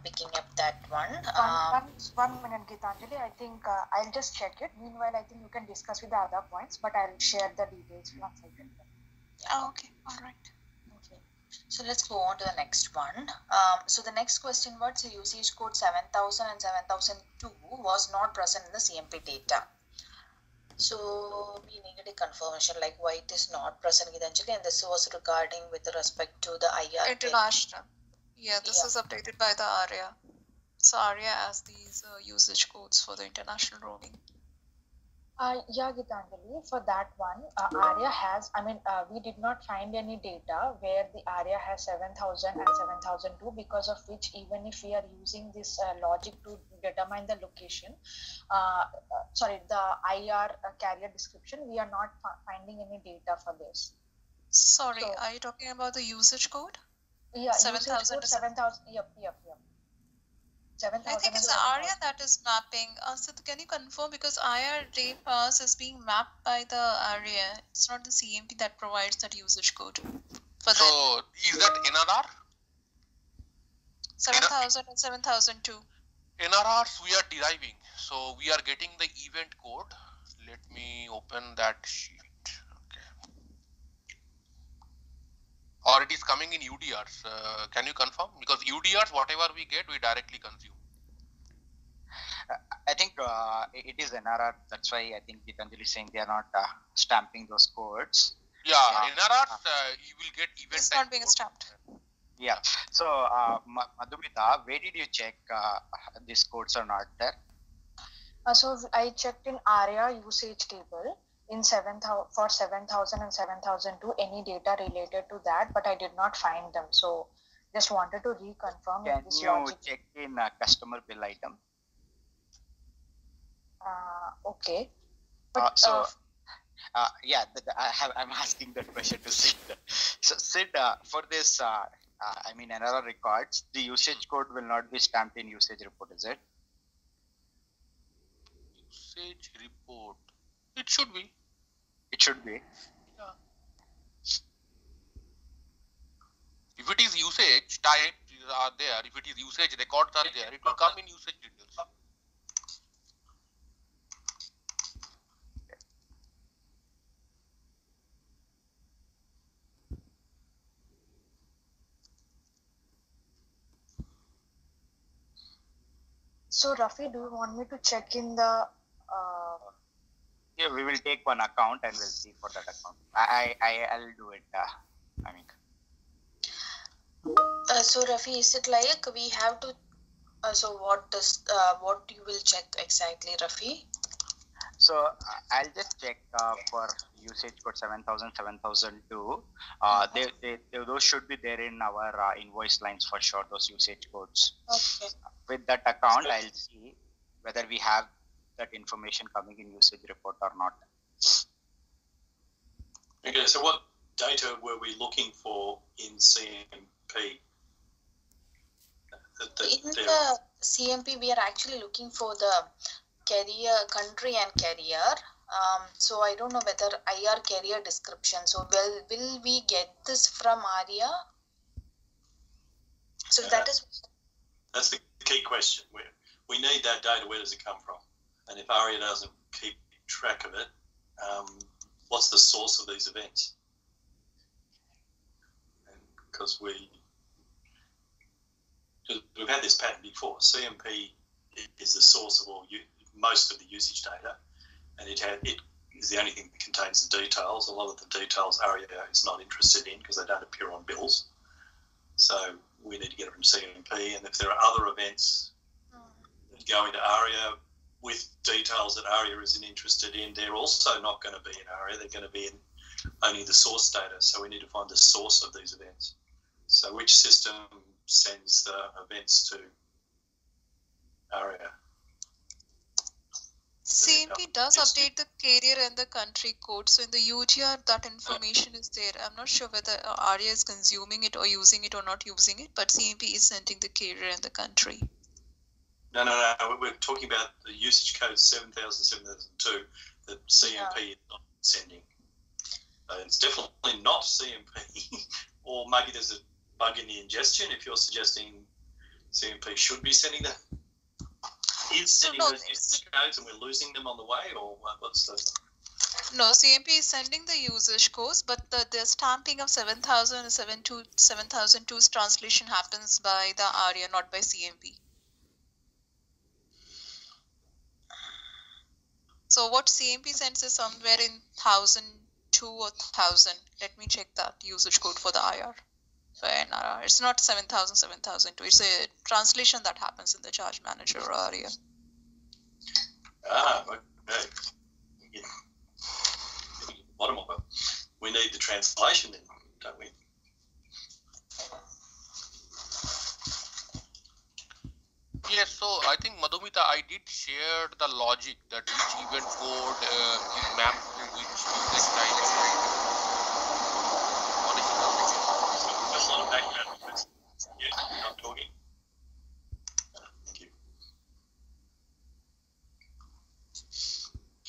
picking up that one. One minute, Gitanjali. I think I'll just check it. Meanwhile, I think you can discuss with the other points, but I'll share the details once I get them. Oh, okay. All right. Okay. So let's go on to the next one. So the next question was usage code 7000 and 7002 was not present in the CMP data. So we needed a confirmation like why it is not present, Gitanjali, and this was regarding with respect to the IR international. Yeah, this is updated by the ARIA. So ARIA has these usage codes for the international roaming. Yeah, Gitanjali, for that one, ARIA has, we did not find any data where the ARIA has 7000 and 7002, because of which even if we are using this logic to determine the location, the IR carrier description, we are not finding any data for this. Sorry, are you talking about the usage code? Yeah, 7000. 7000. Yep. 7,000. I think it's the ARIA that is mapping. So can you confirm, because IR day pass is being mapped by the ARIA. It's not the CMP that provides that usage code. So is that NRR? 7000 and 7002. NRRs we are deriving. So we are getting the event code. Let me open that sheet. Okay. Or it is coming in UDRs. Can you confirm? Because UDRs, whatever we get, we directly consume. I think it is NRR. That's why I think Gitanjali is saying they are not stamping those codes. Yeah, NRRs you will get event. It's not being stamped. Yeah. So Madhumita, where did you check these codes are not there? So I checked in ARIA usage table in 7000 for 7000 and 7002, any data related to that, but I did not find them. So just wanted to reconfirm. Can this you logic. check in customer bill item? Okay. But, I'm asking that question to Sid. So Sid, for this, NRR records, the usage code will not be stamped in usage report, is it? Usage report. It should be. It should be. Yeah. If it is usage, types are there. If it is usage, records are there. It will come in usage details. So Rafi, do you want me to check in the? Yeah, we will take one account and we'll see for that account. I'll do it. So Rafi, is it like we have to? So what you will check exactly, Rafi? So I'll just check for usage code 7000, 7002. Those should be there in our invoice lines for sure, those usage codes. Okay. With that account, I'll see whether we have that information coming in usage report or not. Okay, so what data were we looking for in CMP? In the CMP, we are actually looking for the carrier, country and carrier. So I don't know whether IR carrier description. So will we get this from ARIA? So that's the key question. We need that data. Where does it come from? And if ARIA doesn't keep track of it, what's the source of these events? Because we've had this pattern before. CMP is the source of most of the usage data, and it is the only thing that contains the details. A lot of the details ARIA is not interested in because they don't appear on bills. So we need to get it from CMP, and if there are other events that go into ARIA with details that ARIA isn't interested in, they're also not going to be in ARIA. They're going to be in only the source data. So we need to find the source of these events. So which system sends the events to ARIA? CMP does update the carrier and the country code. So in the UTR, that information is there. I'm not sure whether ARIA is consuming it or using it or not using it, but CMP is sending the carrier and the country. No. We're talking about the usage code 7000, 7002 that CMP is not sending. It's definitely not CMP. Or maybe there's a bug in the ingestion if you're suggesting CMP should be sending that. Is sending those usage codes and we're losing them on the way, or what's the? No, CMP is sending the usage codes, but the stamping of 7000 and 7002's translation happens by the ARIA, not by CMP. So what CMP sends is somewhere in 1002 or 1000. Let me check that usage code for the IR. For NRR. It's not 7000, 7002. It's a translation that happens in the charge manager or ARIA. Ah, okay. Yeah. Bottom of it. We need the translation then, don't we? Yes, so I think Madhumita, I did share the logic that which event code is mapped to which usage type of There's a lot of background noise. Yeah, I'm talking. Thank you.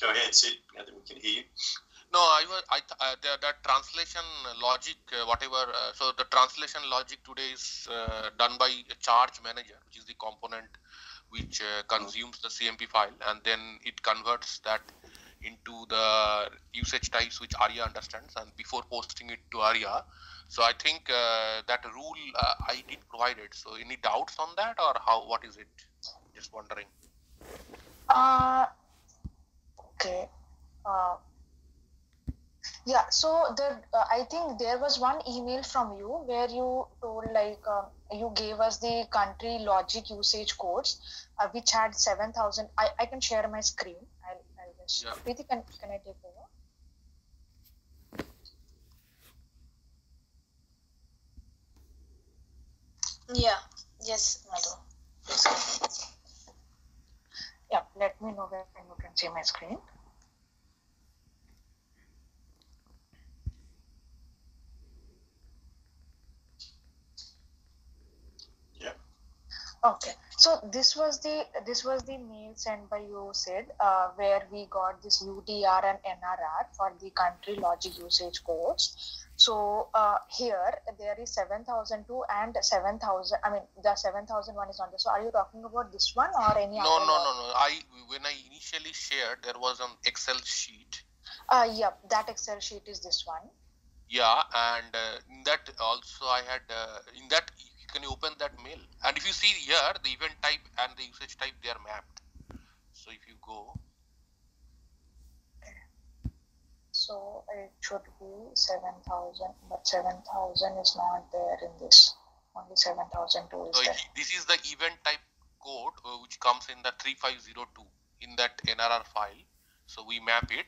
Go ahead, Sid, now that we can hear you. No, the translation logic, whatever. So the translation logic today is done by a charge manager, which is the component which consumes the CMP file, and then it converts that into the usage types which ARIA understands, and before posting it to ARIA. So I think that rule I did provide it. So any doubts on that, or how? What is it? Just wondering. Okay. Yeah, so I think there was one email from you where you told you gave us the country logic usage codes, which had 7000. I can share my screen. I'll just. Yeah. Preeti, can I take over? Yeah. Yes, Madhu. Yeah, let me know when you can see my screen. Yeah. Okay, so this was the mail sent by you, Sid, where we got this UDR and NRR for the country logic usage codes. So here there is 7002 and 7000. I mean the 7001 is not there. So are you talking about this one or any No, other? no. When I initially shared, there was an Excel sheet. Yeah, that Excel sheet is this one. Yeah, and in that also I had in that you can open that mail, and if you see here the event type and the usage type, they are mapped. So if you go, so it should be 7000, but 7000 is not there in this. Only 7002 is so there. this is the event type code which comes in the 3502 in that NRR file. So we map it.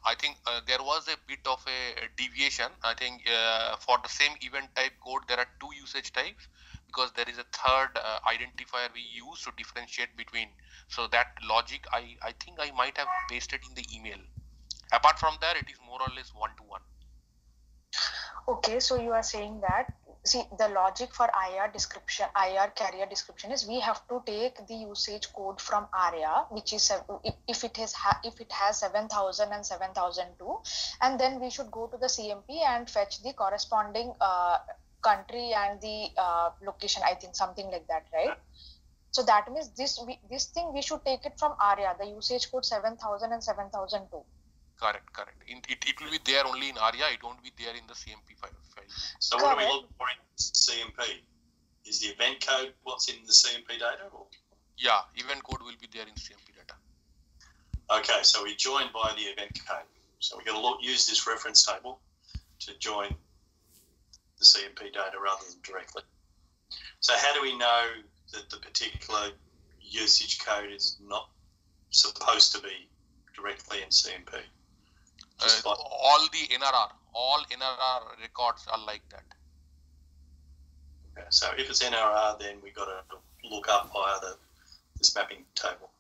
I think there was a bit of a deviation. I think for the same event type code, there are two usage types because there is a third identifier we use to differentiate between. So that logic, I think I might have pasted in the email. Apart from that, it is more or less one-to-one. Okay, so you are saying that, see, the logic for IR carrier description is we have to take the usage code from ARIA, which is if it has 7000 and 7002, and then we should go to the CMP and fetch the corresponding country and the location. I think something like that, right? So that means this thing we should take it from ARIA, the usage code 7000 and 7002. Correct. It will be there only in ARIA. It won't be there in the CMP file. So what are we looking for in CMP? Is the event code what's in the CMP data? Or? Yeah, event code will be there in CMP data. Okay, so we join by the event code. So we're going to use this reference table to join the CMP data rather than directly. So how do we know that the particular usage code is not supposed to be directly in CMP? All NRR records are like that. Okay, so if it's NRR, then we got to look up via this mapping table.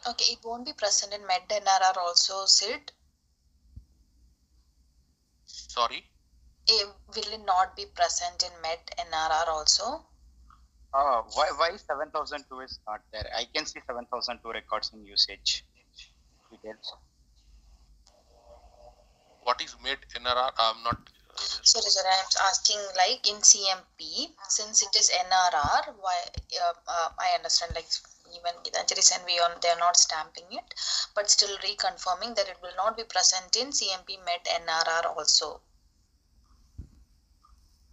Okay, it won't be present in Med NRR also, Sid. Sorry? Will it not be present in Med NRR also? Why 7002 is not there? I can see 7002 records in usage details. What is made NRR? I'm not. Sorry, I'm asking like in CMP, since it is NRR, why I understand like even Gitanjali and they are not stamping it, but still reconfirming that it will not be present in CMP Met NRR also.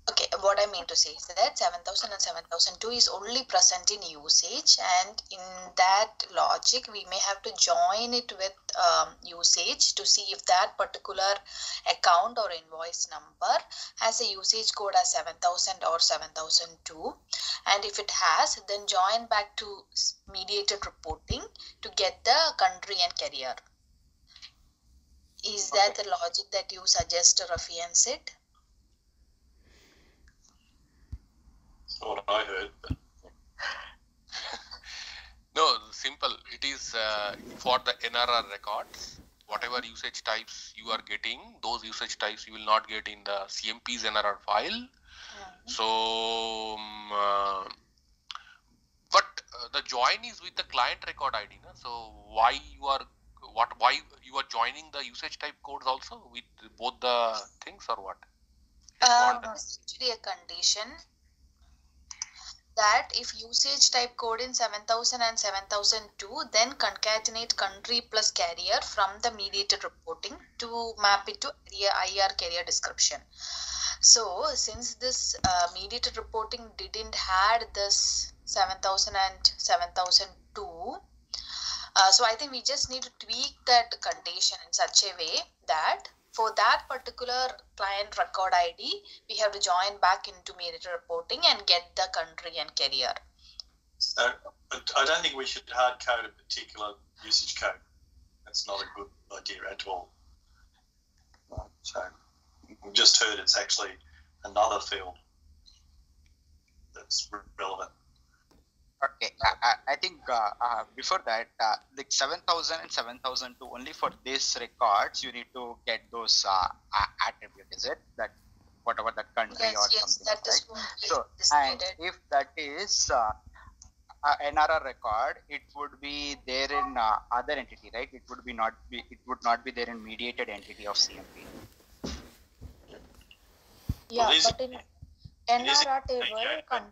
Okay, what I mean to say is that 7000 and 7002 is only present in usage, and in that logic, we may have to join it with usage to see if that particular account or invoice number has a usage code as 7000 or 7002. And if it has, then join back to mediated reporting to get the country and carrier. Is that the logic that you suggest, Rafi and Sid? That's what I heard. But No, simple. It is for the NRR records. Whatever usage types you are getting, those usage types you will not get in the CMP's NRR file. So, but the join is with the client record ID. Na? So why you are joining the usage type codes also with both the things or what? It's actually a condition that if usage type code in 7000 and 7002, then concatenate country plus carrier from the mediated reporting to map it to IR carrier description. So since this mediated reporting didn't had this 7000 and 7002, so I think we just need to tweak that condition in such a way that for that particular client record ID, we have to join back into mediated reporting and get the country and carrier. so, but I don't think we should hard code a particular usage code. That's not a good idea at all. So we just heard it's actually another field that's relevant. Okay, I think before that, like 7000 and 7002, only for these records, you need to get those attribute, is it? That whatever that country or something, that right? is what So, and if that is NRR record, it would be there in other entity, right? It would not be there in mediated entity of CMP. Yeah, Well, but in NRR table,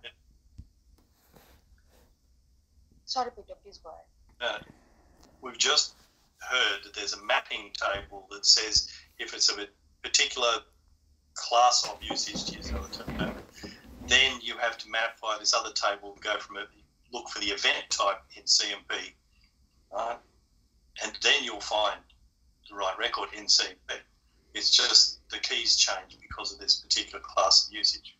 sorry, Peter, please go ahead. We've just heard that there's a mapping table that says if it's a particular class of usage, to use another term, then you have to map via this other table, go from it, look for the event type in CMP, and then you'll find the right record in CMP. It's just the keys change because of this particular class of usage.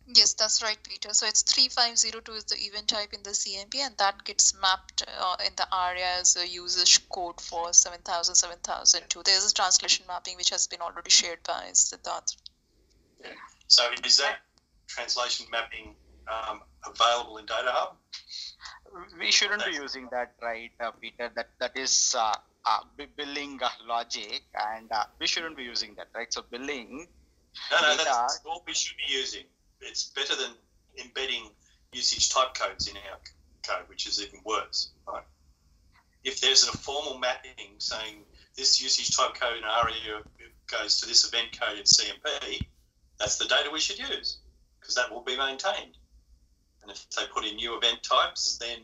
Yes, that's right, Peter. So it's 3502 is the event type in the CMP, and that gets mapped in the ARIA as a usage code for 7000, 7002. There's a translation mapping which has been already shared by Siddharth. Yeah. So is that translation mapping available in Data Hub? We shouldn't be using that, right, Peter? That is billing logic, and we shouldn't be using that, right? So billing. No, that's all we should be using. It's better than embedding usage type codes in our code, which is even worse, right? If there's a formal mapping saying this usage type code in ARIA goes to this event code in CMP, that's the data we should use, because that will be maintained. And if they put in new event types, then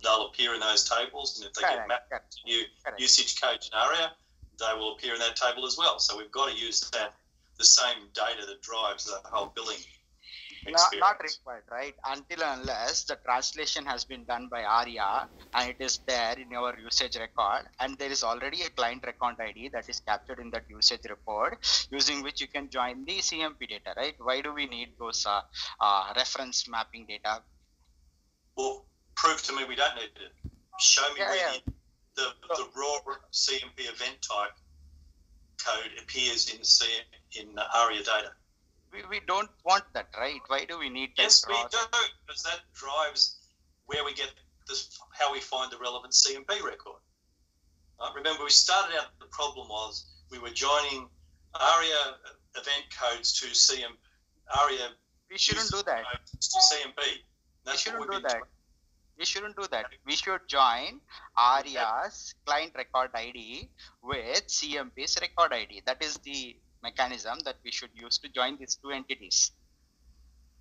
they'll appear in those tables, and if they get mapped to new usage codes in ARIA, they will appear in that table as well. So we've got to use the same data that drives the whole billing. Not required, right? Until and unless the translation has been done by ARIA and it is there in your usage record, and there is already a client record ID that is captured in that usage report, using which you can join the CMP data, right? Why do we need those reference mapping data? Well, prove to me we don't need it. Show me where the raw CMP event type code appears in ARIA data. We don't want that, right? Why do we need that? Yes, we do, because that drives where we get this, how we find the relevant CMP record. Remember, we started out, the problem was we were joining ARIA event codes to ARIA. We shouldn't do that. To CMP. We shouldn't do that. We shouldn't do that. We should join ARIA's client record ID with CMP's record ID. That is the mechanism that we should use to join these two entities.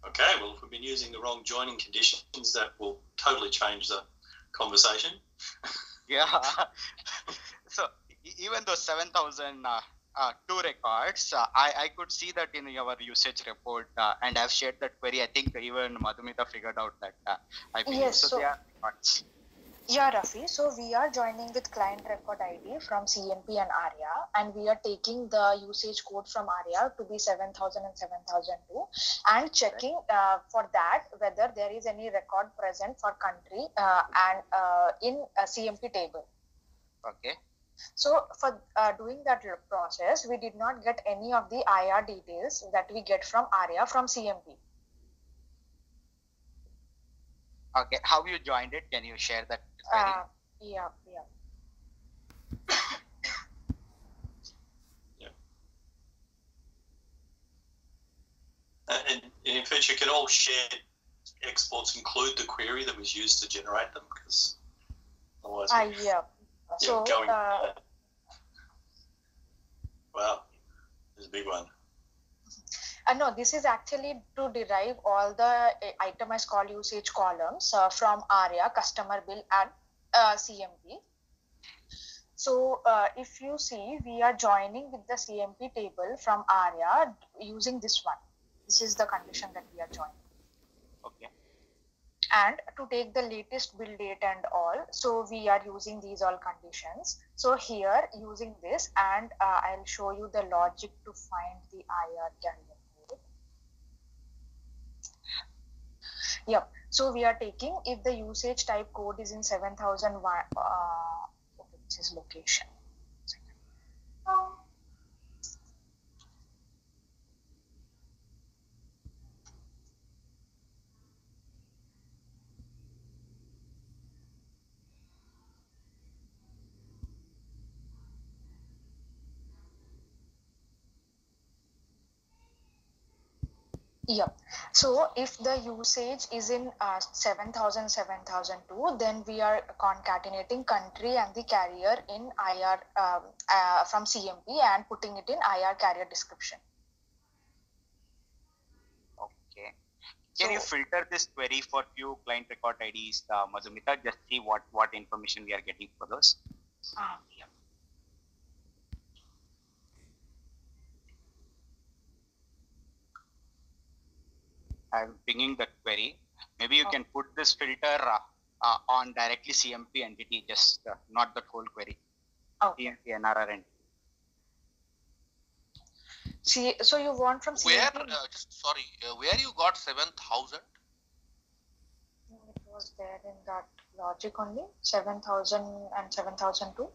Okay, well, if we've been using the wrong joining conditions, that will totally change the conversation. Yeah. So even those 7,002 records, I could see that in your usage report, and I've shared that query. I think even Madhumita figured out that I believe. Yes, So so- they are records. Yeah, Rafi. So we are joining with client record ID from CMP and ARIA, and we are taking the usage code from ARIA to be 7,000 and 7,002, and checking for that whether there is any record present for country and in a CMP table. Okay. So for doing that process, we did not get any of the IR details that we get from ARIA from CMP. Okay. How you joined it? Can you share that query? Yeah. And in future, can all shared exports include the query that was used to generate them? Because otherwise, Yeah. So going. Wow, there's a big one. no, this is actually to derive all the itemized call usage columns from ARIA customer bill and CMP. So if you see, we are joining with the CMP table from ARIA using this one. This is the condition that we are joining. Okay. And to take the latest bill date and all, so we are using these all conditions. So here using this, and I'll show you the logic to find the IR carrier code. Yep. So we are taking if the usage type code is in 7001. Okay, this is location. Yep. So if the usage is in 7,000, 7,002, then we are concatenating country and the carrier in IR from CMP and putting it in IR carrier description. Okay. Can you filter this query for few client record IDs, Madhumita? Just see what information we are getting for those. Yeah. I'm pinging that query. Maybe you can put this filter on directly CMP entity, just not the whole query. Okay. CMP NRR entity. See, so you want from CMP? Where you got 7,000? It was there in that logic only, 7,000 and 7,002.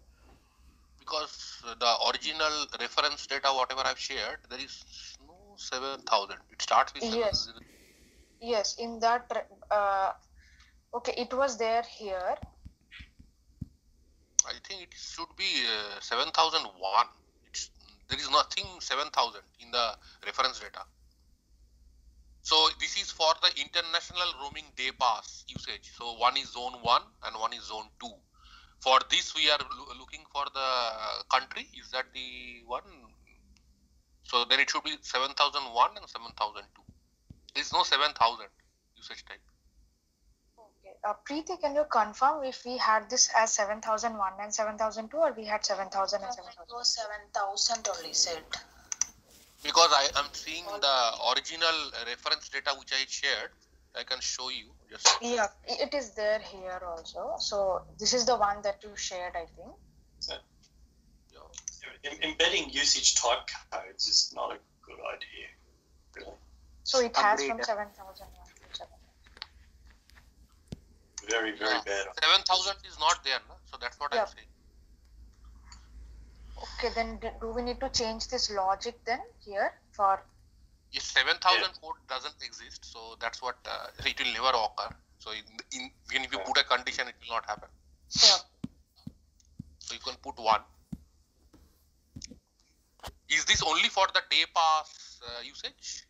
Because the original reference data, whatever I've shared, there is no 7,000. It starts with 7,000. Yes, in that, okay, it was there here. I think it should be 7,001. There is nothing 7,000 in the reference data. So this is for the international roaming day pass usage. So one is zone 1 and one is zone 2. For this, we are looking for the country. Is that the one? So then it should be 7,001 and 7,002. There is no 7,000 usage type. Okay. Preeti, can you confirm if we had this as 7,001 and 7,002 or we had 7,000 and 7,000? It was 7,000 only said. Because I am seeing the original reference data which I shared. I can show you. Just yeah, it is there here also. So this is the one that you shared, I think. So, embedding usage type codes is not a good idea, really. So it has from 7,001 to 7,000. Very, very bad. 7,000 is not there, no? So that's what I'm saying. Okay, then do we need to change this logic then here for? If 7,000 code doesn't exist, so that's what it will never occur. So even if you put a condition, it will not happen. Yeah. So you can put 1. Is this only for the day pass usage?